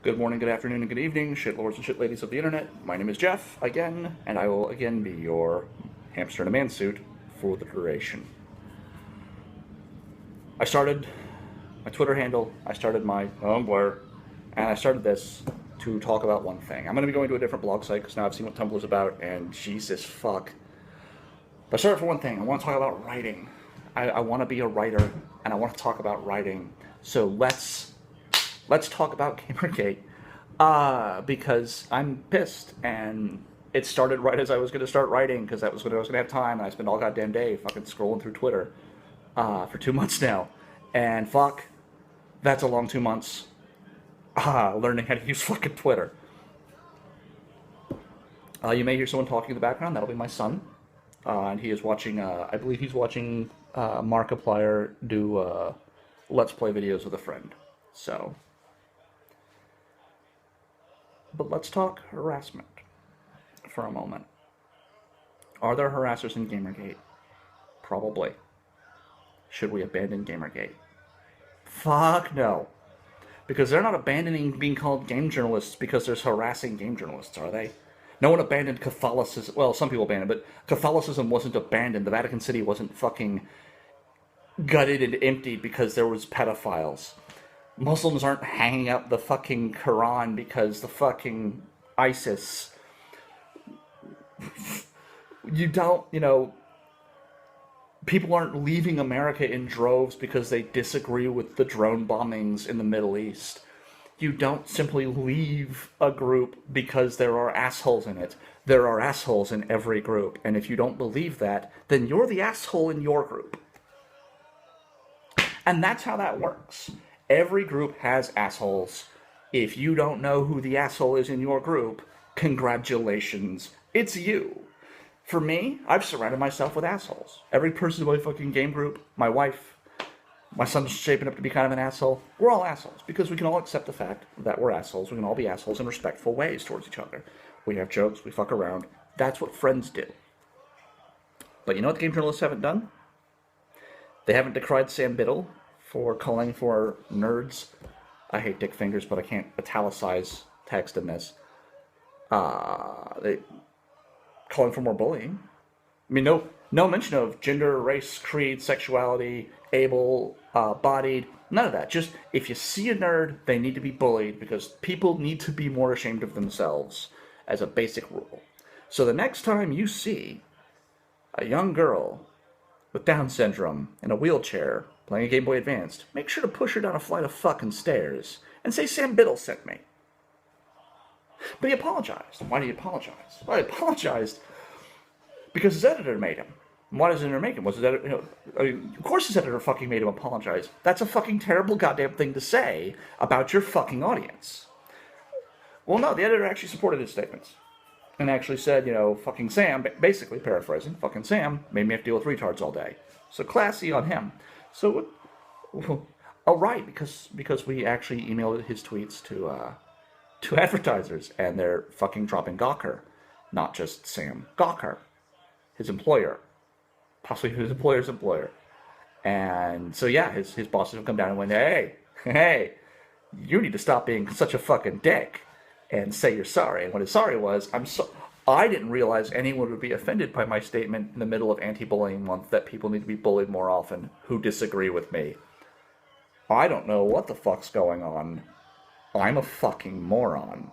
Good morning, good afternoon, and good evening, shitlords and shitladies of the internet. My name is Jeff, again, and I will again be your hamster in a man suit for the duration. I started my Twitter handle, I started my Tumblr, and I started this to talk about one thing. I'm going to be going to a different blog site because now I've seen what Tumblr's about, and Jesus fuck. But I started for one thing. I want to talk about writing. I want to be a writer, and I want to talk about writing. So let's talk about GamerGate. Because I'm pissed, and it started right as I was going to start writing, because that was when I was going to have time, and I spent all goddamn day fucking scrolling through Twitter for 2 months now. And fuck, that's a long 2 months learning how to use fucking Twitter. You may hear someone talking in the background. That'll be my son. And he is watching, I believe he's watching Markiplier do Let's Play videos with a friend. So... But let's talk harassment for a moment. Are there harassers in GamerGate? Probably. Should we abandon GamerGate? Fuck no. Because they're not abandoning being called game journalists because there's harassing game journalists, are they? No one abandoned Catholicism. Well, some people abandoned, but Catholicism wasn't abandoned. The Vatican City wasn't fucking gutted and emptied because there was pedophiles. Muslims aren't hanging up the fucking Quran because the fucking ISIS. People aren't leaving America in droves because they disagree with the drone bombings in the Middle East. You don't simply leave a group because there are assholes in it. There are assholes in every group, and if you don't believe that, then you're the asshole in your group. And that's how that works. Every group has assholes. If you don't know who the asshole is in your group, congratulations, it's you. For me, I've surrounded myself with assholes. Every person in my fucking game group, my wife, my son's shaping up to be kind of an asshole. We're all assholes because we can all accept the fact that we're assholes. We can all be assholes in respectful ways towards each other. We have jokes, we fuck around. That's what friends do. But you know what the game journalists haven't done? They haven't decried Sam Biddle for calling for nerds. I hate dick fingers, but I can't italicize text in this. They calling for more bullying. I mean, no mention of gender, race, creed, sexuality, able-bodied, none of that. Just, if you see a nerd, they need to be bullied because people need to be more ashamed of themselves as a basic rule. So the next time you see a young girl with Down syndrome in a wheelchair playing a Game Boy Advanced, make sure to push her down a flight of fucking stairs and say Sam Biddle sent me. But he apologized. Why did he apologize? Well, he apologized because his editor made him. And why does his editor make him? Was his editor, of course his editor fucking made him apologize. That's a fucking terrible goddamn thing to say about your fucking audience. Well, no, the editor actually supported his statements. And actually said, fucking Sam, basically paraphrasing, fucking Sam made me have to deal with retards all day. So classy on him. So, all right, because we actually emailed his tweets to advertisers, and they're fucking dropping Gawker, not just Sam. Gawker, his employer, possibly his employer's employer. And so yeah, his bosses have come down and went, hey, you need to stop being such a fucking dick and say you're sorry. And what his sorry was, I didn't realize anyone would be offended by my statement in the middle of anti-bullying month that people need to be bullied more often who disagree with me. I don't know what the fuck's going on. I'm a fucking moron.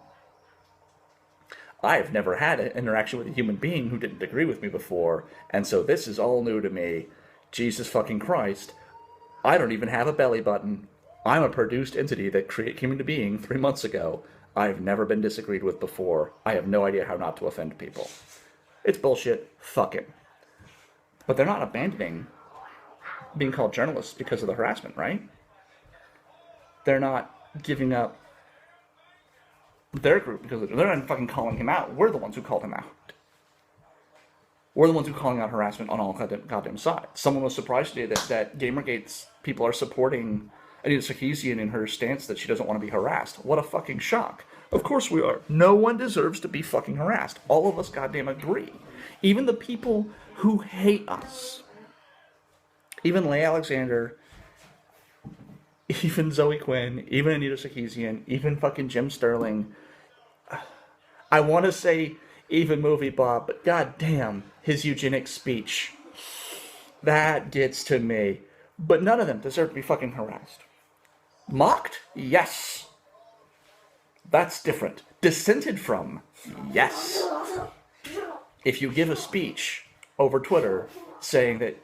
I've never had an interaction with a human being who didn't agree with me before, and so this is all new to me. Jesus fucking Christ. I don't even have a belly button. I'm a produced entity that came into being 3 months ago. I've never been disagreed with before. I have no idea how not to offend people. It's bullshit. Fuck it. But they're not abandoning being called journalists because of the harassment, right? They're not giving up their group because they're not fucking calling him out. We're the ones who called him out. We're the ones who are calling out harassment on all goddamn sides. Someone was surprised today that GamerGate's people are supporting Anita Sarkeesian in her stance that she doesn't want to be harassed. What a fucking shock. Of course we are. No one deserves to be fucking harassed. All of us goddamn agree. Even the people who hate us. Even Leigh Alexander even Zoe Quinn, even Anita Sarkeesian, even fucking Jim Sterling. I want to say even Movie Bob, but goddamn, his eugenics speech. That gets to me. But none of them deserve to be fucking harassed. Mocked? Yes. That's different. Dissented from? Yes. If you give a speech over Twitter saying that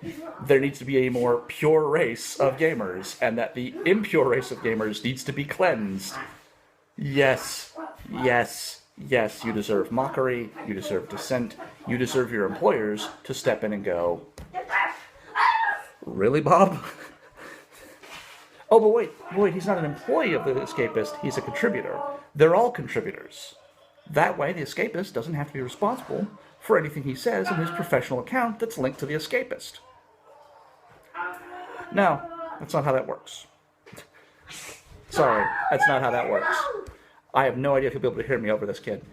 there needs to be a more pure race of gamers and that the impure race of gamers needs to be cleansed, yes, yes, yes, you deserve mockery, you deserve dissent, you deserve your employers to step in and go, really, Bob? Oh, but wait, he's not an employee of the Escapist, he's a contributor. They're all contributors. That way, the Escapist doesn't have to be responsible for anything he says in his professional account that's linked to the Escapist. No, that's not how that works. Sorry, that's not how that works. I have no idea if you'll be able to hear me over this, kid.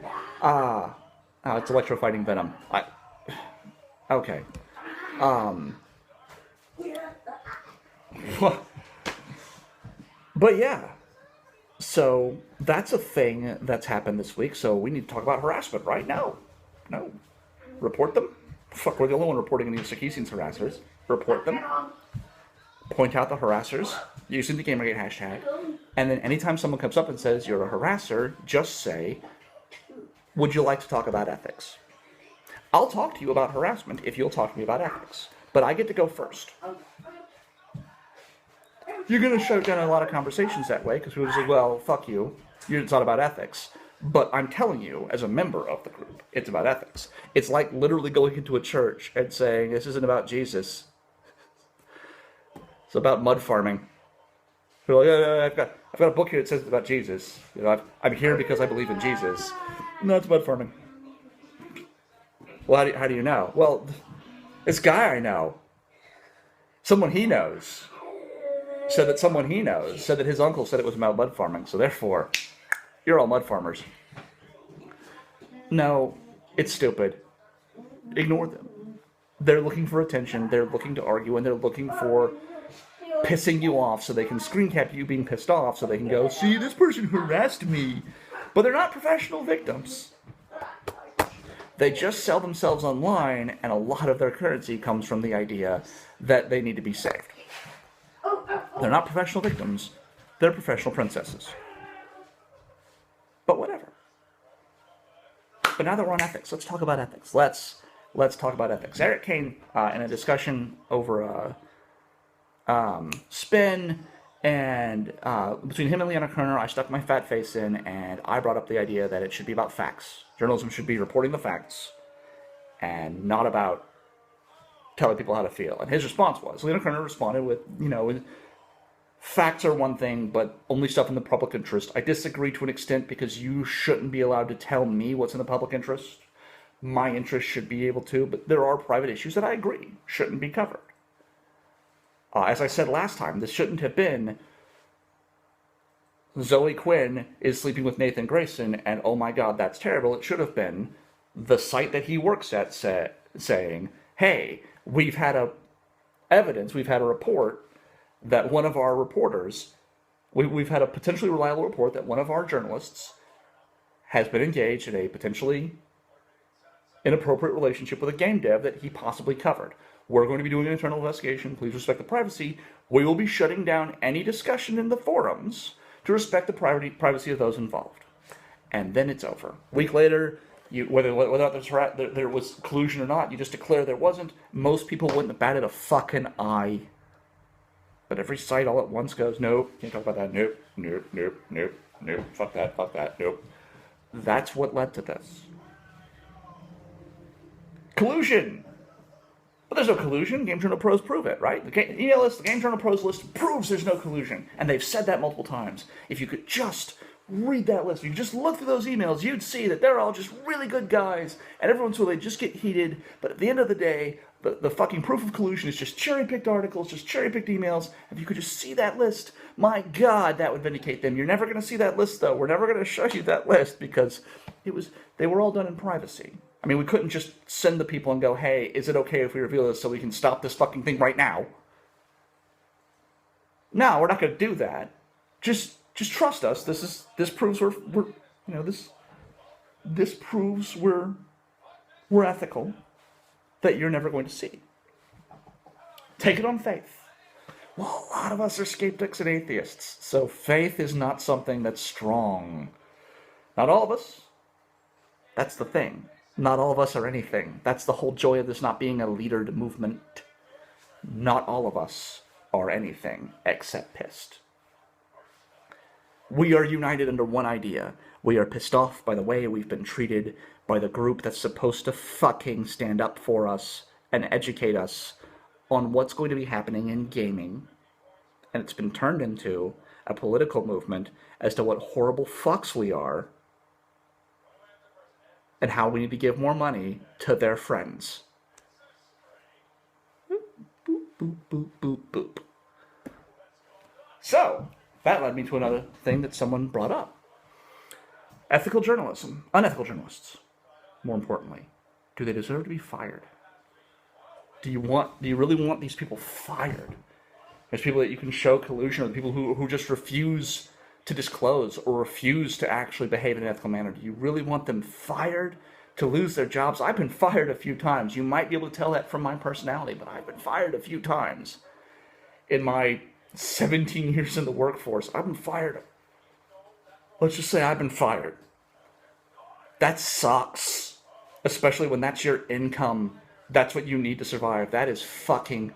It's electrofighting venom. Okay. But yeah. So that's a thing that's happened this week. So we need to talk about harassment, right? No. Report them. Fuck, we're the only one reporting any Sarkeesian's harassers. Report them. Point out the harassers using the GamerGate hashtag. And then anytime someone comes up and says you're a harasser, just say, would you like to talk about ethics? I'll talk to you about harassment if you'll talk to me about ethics. But I get to go first. You're going to shut down a lot of conversations that way, because people just say, well, fuck you. It's not about ethics. But I'm telling you, as a member of the group, it's about ethics. It's like literally going into a church and saying, this isn't about Jesus. It's about mud farming. People are like, I've got a book here that says it's about Jesus. I'm here because I believe in Jesus. No, it's mud farming. Well, how do you know? Well, this guy I know, someone he knows, said that someone he knows said that his uncle said it was about mud farming. So therefore, you're all mud farmers. No, it's stupid. Ignore them. They're looking for attention. They're looking to argue, and they're looking for pissing you off so they can screen cap you being pissed off so they can go, see, this person harassed me. But they're not professional victims. They just sell themselves online, and a lot of their currency comes from the idea that they need to be saved. They're not professional victims. They're professional princesses. But whatever. But now that we're on ethics, let's talk about ethics. Let's talk about ethics. Eric Kane, in a discussion over Spin, and between him and Leanna Kerner, I stuck my fat face in, and I brought up the idea that it should be about facts. Journalism should be reporting the facts, and not about telling people how to feel. And his response was, Leanna Kerner responded with, facts are one thing, but only stuff in the public interest. I disagree to an extent because you shouldn't be allowed to tell me what's in the public interest. My interest should be able to, but there are private issues that I agree shouldn't be covered. As I said last time, this shouldn't have been Zoe Quinn is sleeping with Nathan Grayson, and oh my god, that's terrible. It should have been the site that he works at saying, hey, we've had a report that one of our reporters, we've had a potentially reliable report that one of our journalists has been engaged in a potentially inappropriate relationship with a game dev that he possibly covered. We're going to be doing an internal investigation. Please respect the privacy. We will be shutting down any discussion in the forums to respect the privacy of those involved. And then it's over. A week later, whether there was collusion or not, you just declare there wasn't. Most people wouldn't have batted a fucking eye. But every site all at once goes, nope, can't talk about that, nope, fuck that, nope. That's what led to this. Collusion! But there's no collusion. Game Journal Pros prove it, right? The email list, the Game Journal Pros list proves there's no collusion. And they've said that multiple times. If you could just read that list, if you just look through those emails, you'd see that they're all just really good guys. And everyone's so they just get heated. But at the end of the day, the fucking proof of collusion is just cherry-picked articles, just cherry-picked emails. If you could just see that list, my God, that would vindicate them. You're never going to see that list, though. We're never going to show you that list because they were all done in privacy. I mean, we couldn't just send the people and go, hey, is it okay if we reveal this so we can stop this fucking thing right now? No, we're not going to do that. Just trust us. This proves we're this proves we're ethical, that you're never going to see. Take it on faith. Well, a lot of us are skeptics and atheists, so faith is not something that's strong. Not all of us. That's the thing. Not all of us are anything. That's the whole joy of this not being a leadered movement. Not all of us are anything except pissed. We are united under one idea. We are pissed off by the way we've been treated by the group that's supposed to fucking stand up for us and educate us on what's going to be happening in gaming. And it's been turned into a political movement as to what horrible fucks we are and how we need to give more money to their friends. Boop, boop, boop, boop, boop, boop. So, that led me to another thing that someone brought up. Ethical journalism. Unethical journalists, more importantly. Do they deserve to be fired? Do you really want these people fired? There's people that you can show collusion, or the people who just refuse to disclose or refuse to actually behave in an ethical manner. Do you really want them fired to lose their jobs? I've been fired a few times. You might be able to tell that from my personality, but I've been fired a few times. In my 17 years in the workforce, I've been fired. Let's just say I've been fired. That sucks. Especially when that's your income. That's what you need to survive. That is fucking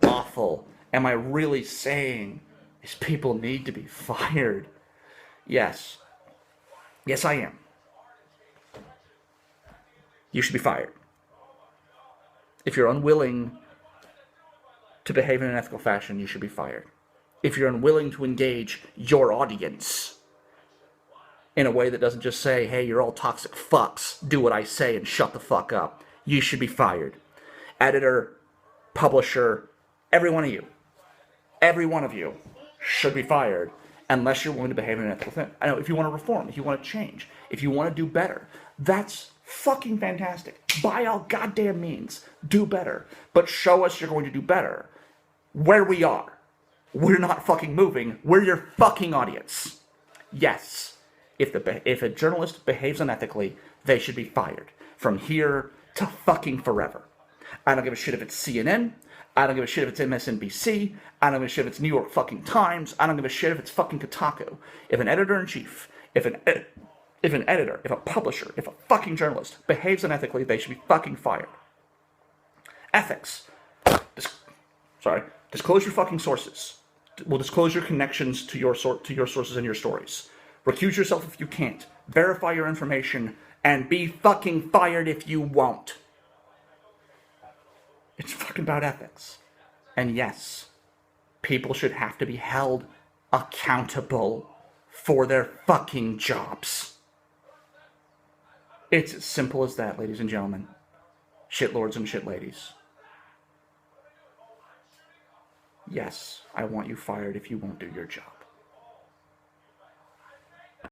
awful. Am I really saying these people need to be fired? Yes. Yes, I am. You should be fired. If you're unwilling to behave in an ethical fashion, you should be fired. If you're unwilling to engage your audience in a way that doesn't just say, hey, you're all toxic fucks, do what I say and shut the fuck up, you should be fired. Editor, publisher, every one of you should be fired unless you're willing to behave in an ethical thing. I know, if you want to reform, if you want to change, if you want to do better, that's fucking fantastic. By all goddamn means, do better. But show us you're going to do better. Where we are. We're not fucking moving. We're your fucking audience. Yes, if a journalist behaves unethically, they should be fired. From here to fucking forever. I don't give a shit if it's CNN. I don't give a shit if it's MSNBC. I don't give a shit if it's New York fucking Times. I don't give a shit if it's fucking Kotaku. If an editor-in-chief, if an editor, if a publisher, if a fucking journalist behaves unethically, they should be fucking fired. Ethics. Disclose your fucking sources. Well, disclose your connections to your sources and your stories. Recuse yourself if you can't. Verify your information, and be fucking fired if you won't. It's fucking about ethics. And yes, people should have to be held accountable for their fucking jobs. It's as simple as that, ladies and gentlemen. Shitlords and shitladies. Yes, I want you fired if you won't do your job.